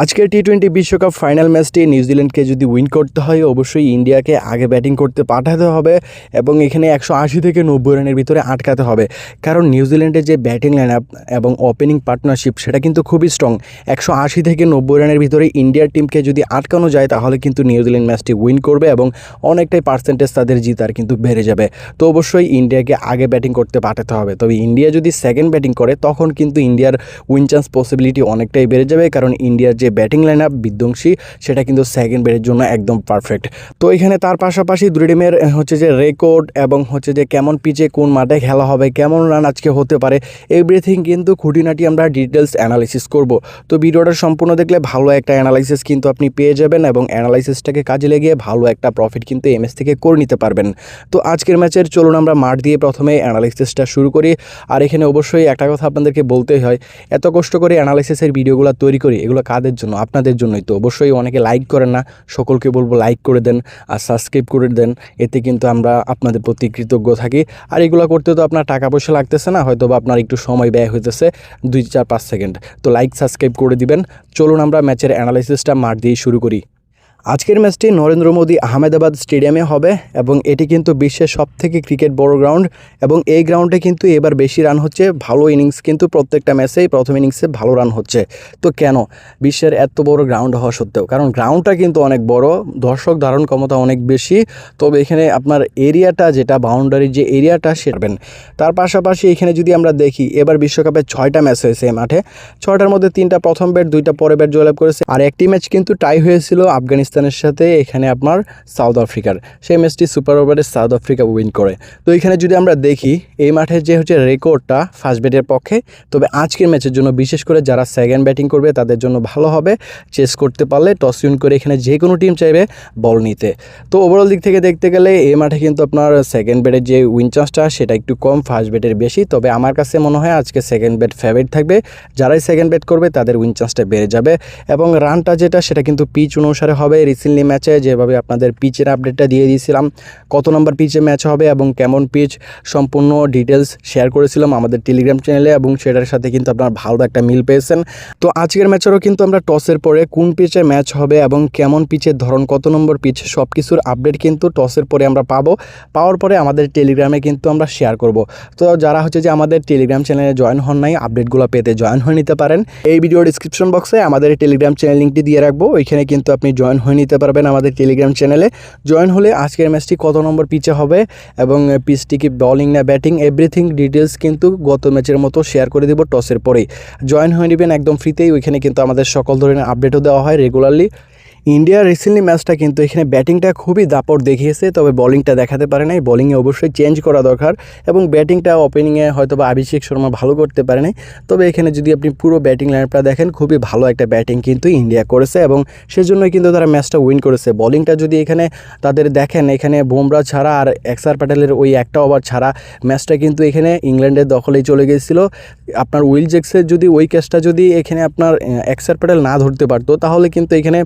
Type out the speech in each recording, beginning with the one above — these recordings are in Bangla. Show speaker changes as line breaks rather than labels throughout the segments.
আজকের টি-20 বিশ্বকাপ ফাইনাল ম্যাচটি নিউজিল্যান্ডকে যদি উইন করতে হয় অবশ্যই ইন্ডিয়াকে আগে ব্যাটিং করতে পাঠাতে হবে এবং এখানে 180 থেকে 90 রানের ভিতরে আটকাতে হবে। কারণ নিউজিল্যান্ডের যে ব্যাটিং লাইন আপ এবং ওপেনিং পার্টনারশিপ সেটা কিন্তু খুবই স্ট্রং। 180 থেকে 90 রানের ভিতরে ইন্ডিয়ার টিমকে যদি আটকানো যায় তাহলে কিন্তু নিউজিল্যান্ড ম্যাচটি উইন করবে এবং অনেকটাই পার্সেন্টেজ তাদের জিতার কিন্তু বেড়ে যাবে। তো অবশ্যই ইন্ডিয়াকে আগে ব্যাটিং করতে পাঠাতে হবে। তবে ইন্ডিয়া যদি সেকেন্ড ব্যাটিং করে তখন কিন্তু ইন্ডিয়ার উইন চান্স পসিবিলিটি অনেকটাই বেড়ে যাবে, কারণ ইন্ডিয়ার যে ব্যাটিং লাইন আপ বিধ্বংসী সেটা কিন্তু সেকেন্ড ব্যাটের জন্য একদম পারফেক্ট। তো এখানে তার পাশাপাশি দুই টিমের হচ্ছে যে রেকর্ড এবং হচ্ছে যে কেমন পিচে কোন মাঠে খেলা হবে, কেমন রান আজকে হতে পারে, এভরিথিং কিন্তু খুঁটিনাটি আমরা ডিটেলস অ্যানালাইসিস করব। তো ভিডিওটা সম্পূর্ণ দেখলে ভালো একটা অ্যানালাইসিস কিন্তু আপনি পেয়ে যাবেন এবং অ্যানালাইসিসটাকে কাজে লেগিয়ে ভালো একটা প্রফিট কিন্তু এমএস থেকে করে নিতে পারবেন। তো আজকের ম্যাচের চলুন আমরা মাঠ দিয়ে প্রথমে অ্যানালাইসিসটা শুরু করি। আর এখানে অবশ্যই একটা কথা আপনাদেরকে বলতেই হয়, এত কষ্ট করে অ্যানালাইসিসের ভিডিওগুলো তৈরি করি এগুলো কাদের জন্য? আপনাদের জন্যই। তো অবশ্যই অনেকে লাইক করেন না, সকলকে বলবো লাইক করে দেন আর সাবস্ক্রাইব করে দেন, এতে কিন্তু আমরা আপনাদের প্রতি কৃতজ্ঞ থাকি। আর এগুলো করতে তো আপনার টাকা পয়সা লাগতেছে না, হয়তো বা আপনার একটু সময় ব্যয় হইতেছে 2-4-5 সেকেন্ড। তো লাইক সাবস্ক্রাইব করে দিবেন। চলুন আমরা ম্যাচের অ্যানালাইসিসটা মাঠ দিয়ে শুরু করি। আজকের ম্যাচটি নরেন্দ্র মোদী আহমেদাবাদ স্টেডিয়ামে হবে এবং এটি কিন্তু বিশ্বের সবথেকে ক্রিকেট বড় গ্রাউন্ড এবং এই গ্রাউন্ডে কিন্তু এবার বেশি রান হচ্ছে। ভালো ইনিংস কিন্তু প্রত্যেকটা ম্যাচেই প্রথম ইনিংসে ভালো রান হচ্ছে। তো কেন বিশ্বের এত বড় গ্রাউন্ড হওয়া সত্ত্বেও? কারণ গ্রাউন্ডটা কিন্তু অনেক বড়, দর্শক ধারণ ক্ষমতা অনেক বেশি। তবে এখানে আপনার এরিয়াটা যেটা বাউন্ডারির যে এরিয়াটা সেরবেন। তার পাশাপাশি এখানে যদি আমরা দেখি এবার বিশ্বকাপে 6টা ম্যাচ হয়েছে এই মাঠে, 6টার মধ্যে 3টা প্রথম ব্যাট 2টা পরে ব্যাট জয়লাভ করেছে আর একটি ম্যাচ কিন্তু টাই হয়েছিল আফগানিস্তানের সাথে এখানে আপনার সাউথ আফ্রিকার। সেই ম্যাচটি সুপার ওভারে সাউথ আফ্রিকা উইন করে। তো এখানে যদি আমরা দেখি এই মাঠের যে হচ্ছে রেকর্ডটা ফার্স্ট ব্যাটের পক্ষে, তবে আজকের ম্যাচের জন্য বিশেষ করে যারা সেকেন্ড ব্যাটিং করবে তাদের জন্য ভালো হবে চেস করতে পারলে। টস উইন করে এখানে যে কোনো টিম চাইবে বল নিতে। তো ওভারঅল দিক থেকে দেখতে গেলে এই মাঠে কিন্তু আপনার সেকেন্ড ব্যাটের যে উইন চান্সটা সেটা একটু কম, ফার্স্ট ব্যাটের বেশি। তবে আমার কাছে মনে হয় আজকে সেকেন্ড ব্যাট ফেভারিট থাকবে। যারাই সেকেন্ড ব্যাট করবে তাদের উইন চান্সটা বেড়ে যাবে এবং রানটা যেটা সেটা কিন্তু পিচ অনুসারে হবে। রিসেন্টলি ম্যাচে যেভাবে আপনাদের পিচের আপডেটটা দিয়ে দিয়েছিলাম, কত নম্বর পিচে ম্যাচ হবে এবং কেমন পিচ সম্পূর্ণ ডিটেলস শেয়ার করেছিলাম আমাদের টেলিগ্রাম চ্যানেলে এবং সেটার সাথে কিন্তু আপনারা ভালো একটা মিল পেয়েছেন। তো আজকের ম্যাচেরও কিন্তু আমরা টসের পরে কোন পিচে ম্যাচ হবে এবং কেমন পিচের ধরন, কত নম্বর পিচ, সব কিছুর আপডেট কিন্তু টসের পরে আমরা পাওয়ার পরে আমাদের টেলিগ্রামে কিন্তু আমরা শেয়ার করব। তো যারা হচ্ছে যে আমাদের টেলিগ্রাম চ্যানেলে জয়েন হন নাই, আপডেটগুলো পেতে জয়েন হয়ে নিতে পারেন। এই ভিডিওর ডিসক্রিপশন বক্সে আমাদের টেলিগ্রাম চ্যানেল লিঙ্কটি দিয়ে রাখবো, ওইখানে কিন্তু আপনি জয়েন হয়ে নিতে পারবেন আমাদের টেলিগ্রাম চ্যানেলে। জয়েন হলে আজকের ম্যাচটি কত নম্বর পিচে হবে এবং পিচটি কি বোলিং না ব্যাটিং, এভরিথিং ডিটেলস কিন্তু গত ম্যাচের মতো শেয়ার করে দেব টসের পরেই। জয়েন হয়ে নেবেন একদম ফ্রিতেই, ওইখানে কিন্তু আমাদের সকল ধরনের আপডেটও দেওয়া হয় রেগুলারলি। ইন্ডিয়ার রিসেন্টলি ম্যাচটা কিন্তু এখানে ব্যাটিংটা খুবই দাপট দেখিয়েছে, তবে বোলিংটা দেখাতে পারে নাই। বোলিংয়ে অবশ্যই চেঞ্জ করা দরকার এবং ব্যাটিংটা ওপেনিংয়ে হয়তো বা অভিষেক শর্মা ভালো করতে পারে নাই। তবে এখানে যদি আপনি পুরো ব্যাটিং লাইনটা দেখেন, খুবই ভালো একটা ব্যাটিং কিন্তু ইন্ডিয়া করেছে এবং সেজন্যই কিন্তু তারা ম্যাচটা উইন করেছে। বোলিংটা যদি এখানে তাদের দেখেন, এখানে বুমরা ছাড়া আর অক্ষর প্যাটেলের ওই একটা ওভার ছাড়া ম্যাচটা কিন্তু এখানে ইংল্যান্ডের দখলেই চলে গিয়েছিল। আপনার উইল জ্যাক্সের যদি ওই ক্যাচটা যদি এখানে আপনার অক্ষর প্যাটেল না ধরতে পারতো তাহলে কিন্তু এখানে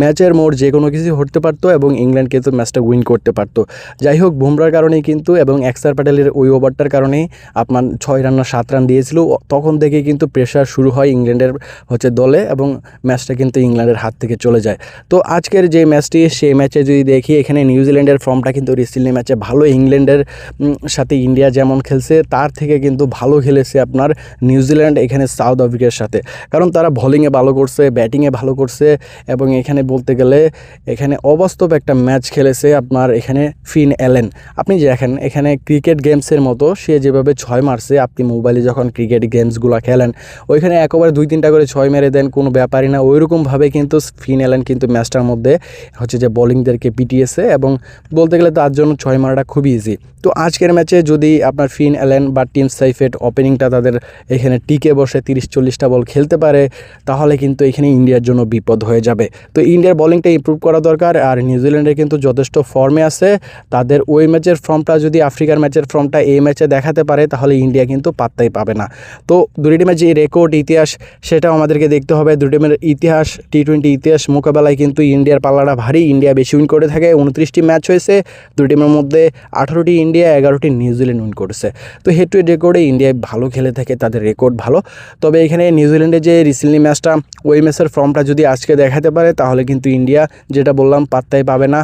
ম্যাচের মোড় যে কোনো কিছু হতে পারতো এবং ইংল্যান্ড কিন্তু ম্যাচটা উইন করতে পারতো। যাই হোক, বুমরার কারণেই কিন্তু এবং অক্ষর প্যাটেলের ওই ওভারটার কারণেই আপনার 6 রান না 7 রান দিয়েছিল। তখন থেকেই কিন্তু প্রেশার শুরু হয় ইংল্যান্ডের হচ্ছে দলে এবং ম্যাচটা কিন্তু ইংল্যান্ডের হাত থেকে চলে যায়। তো আজকের যে ম্যাচটি, সেই ম্যাচে যদি দেখি এখানে নিউজিল্যান্ডের ফর্মটা কিন্তু রিসেন্টলি ম্যাচে ভালো। ইংল্যান্ডের সাথে ইন্ডিয়া যেমন খেলছে তার থেকে কিন্তু ভালো খেলেছে আপনার নিউজিল্যান্ড এখানে সাউথ আফ্রিকার সাথে, কারণ তারা বোলিংয়ে ভালো করছে, ব্যাটিংয়ে ভালো করছে এবং এখানে বলতে গেলে এখানে অবাস্তব একটা ম্যাচ খেলেছে আপনার এখানে ফিন অ্যালেন। আপনি দেখেন এখানে ক্রিকেট গেমসের মতো সে যেভাবে 6 মারছে, আপনি মোবাইলে যখন ক্রিকেট গেমসগুলো খেলেন ওইখানে একবার 2-3টা করে 6 মেরে দেন, কোনো ব্যাপারই না। ওইরকমভাবে কিন্তু ফিন অ্যালেন কিন্তু ম্যাচটার মধ্যে হচ্ছে যে বোলিংদেরকে পিটিয়েছে এবং বলতে গেলে তার জন্য 6 মারাটা খুবই ইজি। তো আজকের ম্যাচে যদি আপনার ফিন অ্যালেন বা টিম সাইফেট ওপেনিংটা তাদের এখানে টিকে বসে 30-40টা বল খেলতে পারে তাহলে কিন্তু এখানে ইন্ডিয়ার জন্য বিপদ হয়ে যাবে। তো ইন্ডিয়া ইন্ডিয়ার বোলিংটা ইমপ্রুভ করা দরকার। আর নিউজিল্যান্ডের কিন্তু যথেষ্ট ফর্মে আছে, তাদের ওই ম্যাচের ফর্মটা যদি আফ্রিকার ম্যাচের ফর্মটা এই ম্যাচে দেখাতে পারে তাহলে ইন্ডিয়া কিন্তু পাত্তাই পাবে না। তো দুই টিমের যে রেকর্ড ইতিহাস সেটাও আমাদেরকে দেখতে হবে। দুই টিমের ইতিহাস টি-20 ইতিহাস মোকাবেলায় কিন্তু ইন্ডিয়ার পাল্লাটা ভারী, ইন্ডিয়া বেশি উইন করে থাকে। 29টি ম্যাচ হয়েছে, দুই টিমের মধ্যে 18টি ইন্ডিয়া, 11টি নিউজিল্যান্ড উইন করেছে। তো হেড টু হেড রেকর্ডে ইন্ডিয়া ভালো খেলে থাকে, তাদের রেকর্ড ভালো। তবে এখানে নিউজিল্যান্ডের যে রিসেন্টলি ম্যাচটা ওই ম্যাচের ফর্মটা যদি আজকে দেখাতে পারে তাহলে কিন্তু ইন্ডিয়া যেটা বললাম পাত্তাই পাবে না।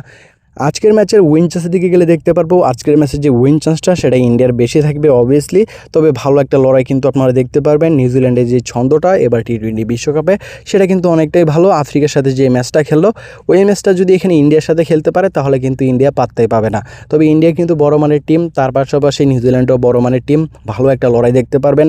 আজকের ম্যাচের উইন চান্সের দিকে গেলে দেখতে পারবো আজকের ম্যাচের যে উইন চান্সটা সেটা ইন্ডিয়ার বেশি থাকবে অবভিয়াসলি। তবে ভালো একটা লড়াই কিন্তু আপনারা দেখতে পারবেন। নিউজিল্যান্ডের যে ছন্দটা এবার টি-20 বিশ্বকাপে সেটা কিন্তু অনেকটাই ভালো। আফ্রিকার সাথে যে ম্যাচটা খেললো ওই ম্যাচটা যদি এখানে ইন্ডিয়ার সাথে খেলতে পারে তাহলে কিন্তু ইন্ডিয়া পাত্তাই পাবে না। তবে ইন্ডিয়া কিন্তু বড় মানের টিম, তার পাশাপাশি নিউজিল্যান্ডও বড় মানের টিম, ভালো একটা লড়াই দেখতে পারবেন।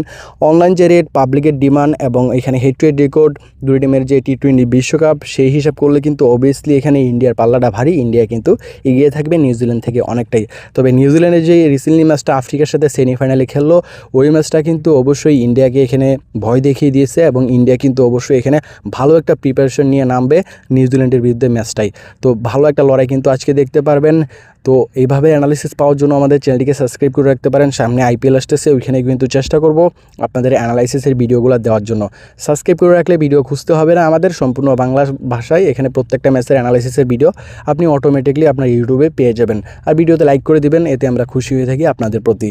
অনলাইন যে রেট, পাবলিকের ডিমান্ড এবং এখানে হেড টু হেড রেকর্ড, দুই টিমের যে টি-20 বিশ্বকাপ সেই হিসাব করলে কিন্তু অবভিয়াসলি এখানে ইন্ডিয়ার পাল্লাটা ভারী, ইন্ডিয়া কিন্তু এগিয়ে থাকবে নিউজিল্যান্ড থেকে অনেকটাই। তবে নিউজিল্যান্ডের যে রিসেন্টলি ম্যাচটা আফ্রিকার সাথে সেমিফাইনালে খেললো ওই ম্যাচটা কিন্তু অবশ্যই ইন্ডিয়াকে এখানে ভয় দেখিয়ে দিয়েছে এবং ইন্ডিয়া কিন্তু অবশ্যই এখানে ভালো একটা প্রিপারেশন নিয়ে নামবে নিউজিল্যান্ডের বিরুদ্ধে ম্যাচটাই। তো ভালো একটা লড়াই কিন্তু আজকে দেখতে পারবেন। তো এইভাবে অ্যানালিসিস পাওয়ার জন্য আমাদের চ্যানেলটিকে সাবস্ক্রাইব করে রাখতে পারেন। সামনে আইপিএল আসতেছে, ওইখানে কিন্তু চেষ্টা করব আপনাদের অ্যানালাইসিসের ভিডিওগুলো দেওয়ার জন্য। সাবস্ক্রাইব করে রাখলে ভিডিও খুঁজতে হবে না আমাদের, সম্পূর্ণ বাংলা ভাষায় এখানে প্রত্যেকটা ম্যাচের অ্যানালাইসিসের ভিডিও আপনি অটোমেটিকলি আপনার ইউটিউবে পেয়ে যাবেন। আর ভিডিওতে লাইক করে দিবেন, এতে আমরা খুশি হয়ে থাকি আপনাদের প্রতি।